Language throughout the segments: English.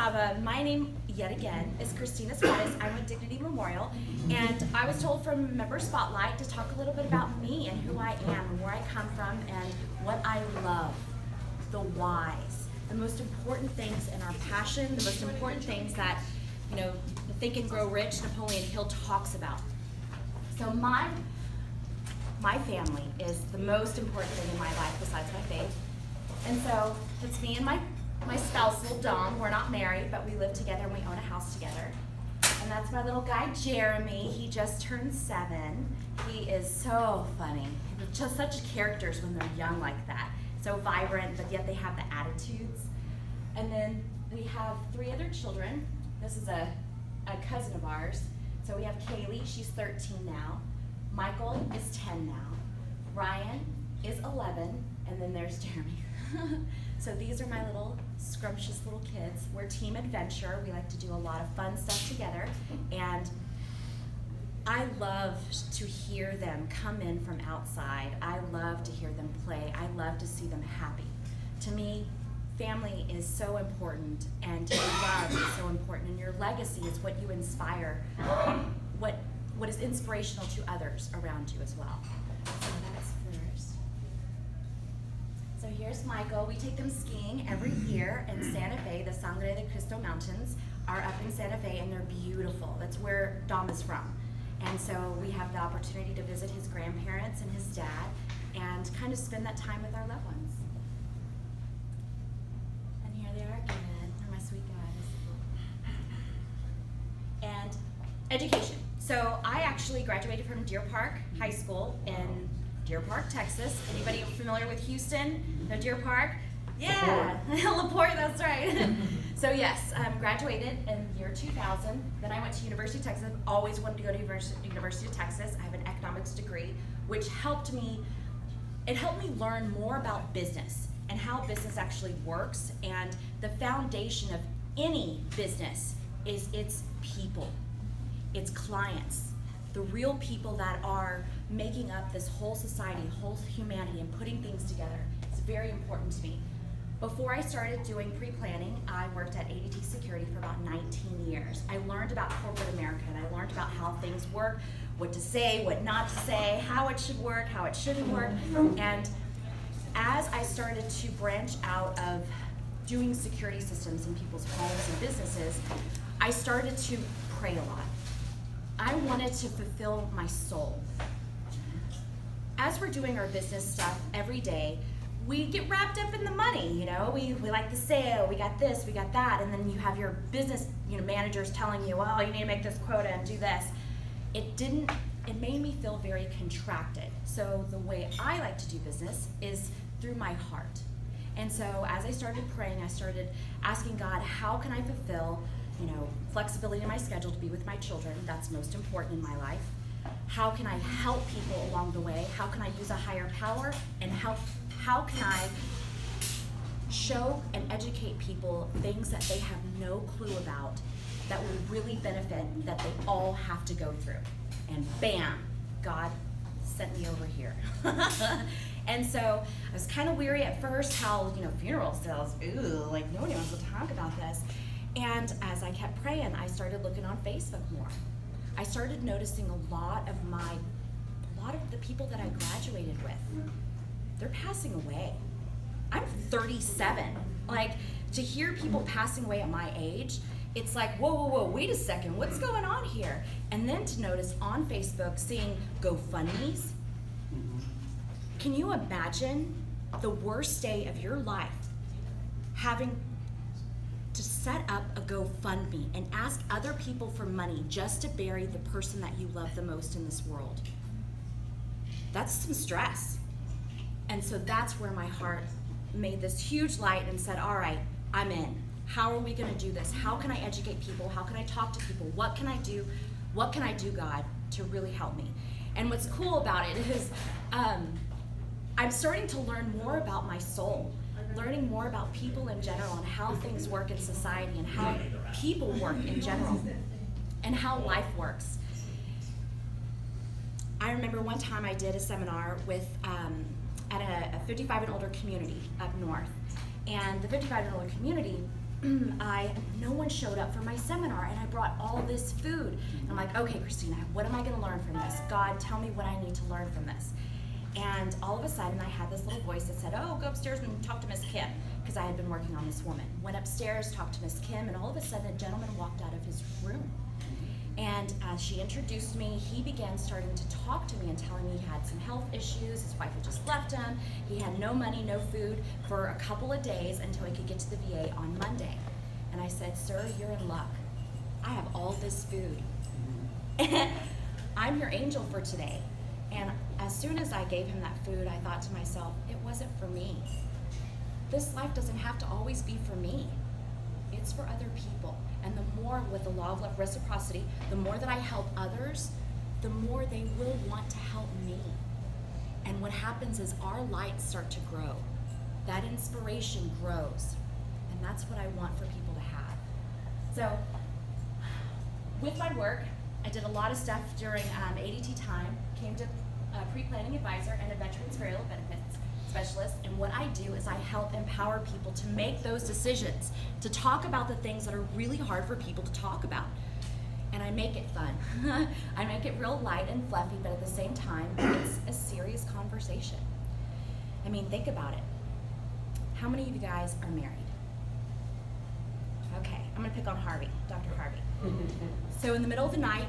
Saba. My name, yet again, is Christina Suarez. I'm with Dignity Memorial, and I was told from Member Spotlight to talk a little bit about me and who I am and where I come from and what I love, the whys, the most important things in our passion, the most important things that, the Think and Grow Rich, Napoleon Hill talks about. So my family is the most important thing in my life besides my faith. And so it's me and my spouse, Dom. We're not married, but we live together and we own a house together. And that's my little guy, Jeremy. He just turned 7. He is so funny. Just such characters when they're young like that. So vibrant, but yet they have the attitudes. And then we have 3 other children. This is a cousin of ours. So we have Kaylee, she's 13 now. Michael is 10 now. Ryan is 11, and then there's Jeremy. So these are my little scrumptious little kids. We're Team Adventure. We like to do a lot of fun stuff together, and I love to hear them come in from outside. I love to hear them play. I love to see them happy. To me, family is so important, and your love is so important, and your legacy is what you inspire, what is inspirational to others around you as well. So that's first. So here's Michael. We take them skiing every year in Santa Fe. The Sangre de Cristo Mountains are up in Santa Fe, and they're beautiful. That's where Dom is from. And so we have the opportunity to visit his grandparents and his dad and kind of spend that time with our loved ones. And here they are again. They're my sweet guys. And education. So I actually graduated from Deer Park High School in Deer Park, Texas. Anybody familiar with Houston? No, Deer Park? Yeah, LaPorte, that's right. So yes, graduated in the year 2000. Then I went to University of Texas. I've always wanted to go to University of Texas. I have an economics degree, which helped me learn more about business and how business actually works. And the foundation of any business is its people. It's clients, the real people that are making up this whole society, whole humanity, and putting things together. It's very important to me. Before I started doing pre-planning, I worked at ADT Security for about 19 years. I learned about corporate America, and I learned about how things work, what to say, what not to say, how it should work, how it shouldn't work. And as I started to branch out of doing security systems in people's homes and businesses, I started to pray a lot. I wanted to fulfill my soul. As we're doing our business stuff every day, we get wrapped up in the money, we like the sale, we got this, we got that, and then you have your business, managers telling you, well, you need to make this quota and do this. It made me feel very contracted. So the way I like to do business is through my heart. And so as I started praying, I started asking God, how can I fulfill flexibility in my schedule to be with my children? That's most important in my life. How can I help people along the way? How can I use a higher power? And how can I show and educate people things that they have no clue about that will really benefit, that they all have to go through? And bam, God sent me over here. And so I was kind of weary at first how, funeral sales, nobody wants to talk about this. And as I kept praying, I started looking on Facebook more. I started noticing a lot of the people that I graduated with, they're passing away. I'm 37. To hear people passing away at my age, it's like, whoa, wait a second, what's going on here? And then to notice on Facebook, seeing GoFundMes. Can you imagine the worst day of your life having to set up a GoFundMe and ask other people for money just to bury the person that you love the most in this world? That's some stress. And so that's where my heart made this huge light and said, all right, I'm in. How are we gonna do this? How can I educate people? How can I talk to people? What can I do? What can I do, God, to really help me? And what's cool about it is I'm starting to learn more about my soul, learning more about people in general and how things work in society and how people work in general and how life works. I remember one time I did a seminar with at a 55 and older community up north. And the 55 and older community, no one showed up for my seminar, and I brought all this food. And I'm like, okay, Christina, what am I going to learn from this? God, tell me what I need to learn from this. And all of a sudden, I had this little voice that said, oh, go upstairs and talk to Miss Kim, because I had been working on this woman. Went upstairs, talked to Miss Kim, and all of a sudden, a gentleman walked out of his room. And as she introduced me, he began starting to talk to me and telling me he had some health issues. His wife had just left him. He had no money, no food for a couple of days until he could get to the VA on Monday. And I said, sir, you're in luck. I have all this food. I'm your angel for today. And as soon as I gave him that food, I thought to myself, it wasn't for me. This life doesn't have to always be for me. It's for other people. And the more, with the law of reciprocity, the more that I help others, the more they will want to help me. And what happens is our lights start to grow. That inspiration grows. And that's what I want for people to have. So, with my work, I did a lot of stuff during ADT time, came to a pre-planning advisor and a veterans burial benefits specialist, and what I do is I help empower people to make those decisions, to talk about the things that are really hard for people to talk about. And I make it fun. I make it real light and fluffy, but at the same time, it's a serious conversation. I mean, think about it. How many of you guys are married? Okay, I'm gonna pick on Harvey, Dr. Harvey. So in the middle of the night,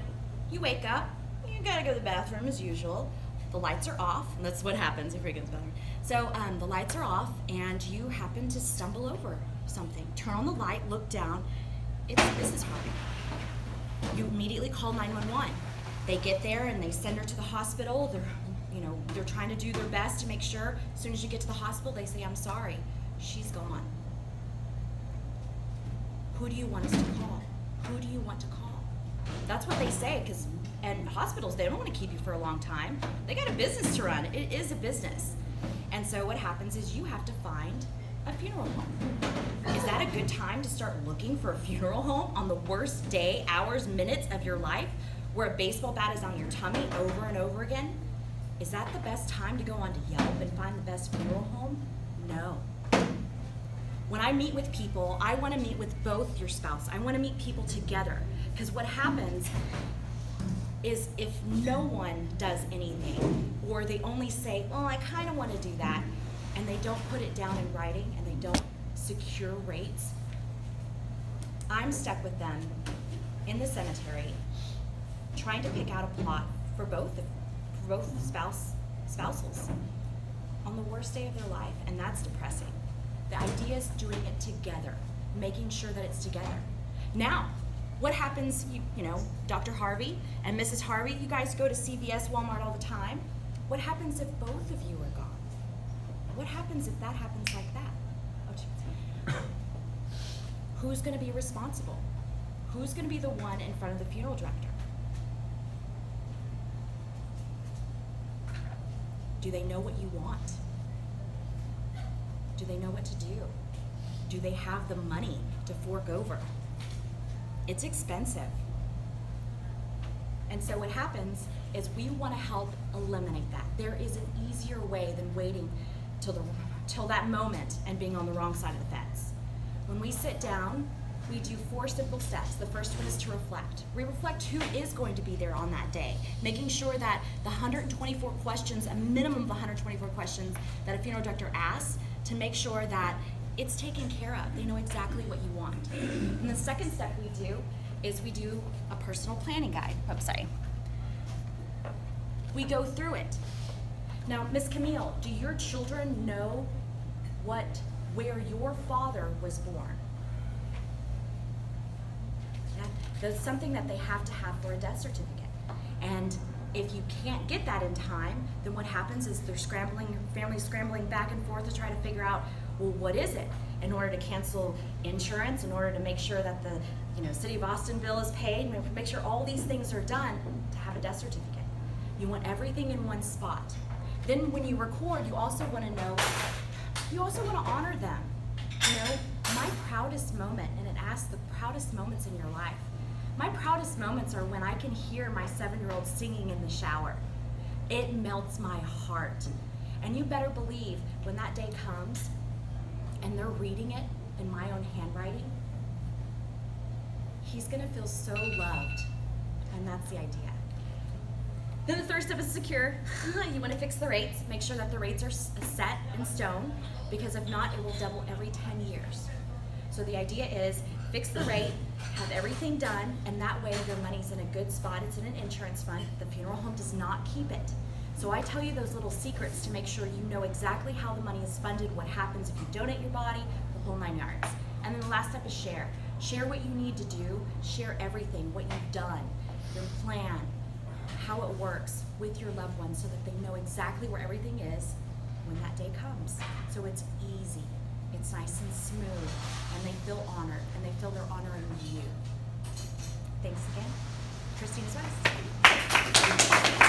you wake up, you gotta go to the bathroom as usual. The lights are off, and that's what happens if you go to the bathroom. So the lights are off, and you happen to stumble over something. Turn on the light, look down. It's Mrs. Harvey. You immediately call 911. They get there and they send her to the hospital. They're trying to do their best to make sure. As soon as you get to the hospital, they say, "I'm sorry, she's gone." Who do you want us to call? Who do you want to call? That's what they say, and hospitals, they don't want to keep you for a long time. They got a business to run. It is a business. And so what happens is you have to find a funeral home. Is that a good time to start looking for a funeral home on the worst day, hours, minutes of your life, where a baseball bat is on your tummy over and over again? Is that the best time to go on to Yelp and find the best funeral home? No. When I meet with people, I want to meet with both your spouse. I want to meet people together, because what happens is if no one does anything, or they only say, well, I kind of want to do that, and they don't put it down in writing, and they don't secure rates, I'm stuck with them in the cemetery trying to pick out a plot for both spousals on the worst day of their life, and that's depressing. The idea is doing it together, making sure that it's together. Now, what happens, Dr. Harvey and Mrs. Harvey, you guys go to CVS, Walmart all the time. What happens if both of you are gone? What happens if that happens like that? Oh, geez. Who's going to be responsible? Who's going to be the one in front of the funeral director? Do they know what you want? Do they know what to do? Do they have the money to fork over? It's expensive. And so what happens is we want to help eliminate that. There is an easier way than waiting till that moment and being on the wrong side of the fence. When we sit down, we do 4 simple steps. The first one is to reflect. We reflect who is going to be there on that day, making sure that the 124 questions, a minimum of 124 questions that a funeral director asks, to make sure that it's taken care of. They know exactly what you want. And the second step we do is we do a personal planning guide. We go through it. Now, Miss Camille, do your children know where your father was born? Yeah, that's something that they have to have for a death certificate. And if you can't get that in time, then what happens is your family's scrambling back and forth to try to figure out, well, what is it? In order to cancel insurance, in order to make sure that the City of Austin bill is paid, make sure all these things are done to have a death certificate. You want everything in one spot. Then when you record, you also want to honor them. My proudest moment, and it asks the proudest moments in your life. My proudest moments are when I can hear my 7-year-old singing in the shower. It melts my heart. And you better believe when that day comes and they're reading it in my own handwriting, he's gonna feel so loved, and that's the idea. Then the third step is secure. You wanna fix the rates, make sure that the rates are set in stone, because if not, it will double every 10 years. So the idea is fix the rate, have everything done, and that way your money's in a good spot. It's in an insurance fund. The funeral home does not keep it. So I tell you those little secrets to make sure you know exactly how the money is funded, what happens if you donate your body, the whole 9 yards. And then the last step is share. Share what you need to do, share everything, what you've done, your plan, how it works with your loved ones so that they know exactly where everything is when that day comes. So it's easy, it's nice and smooth, and they feel honored, and they feel they're honoring you. Thanks again. Christina's West.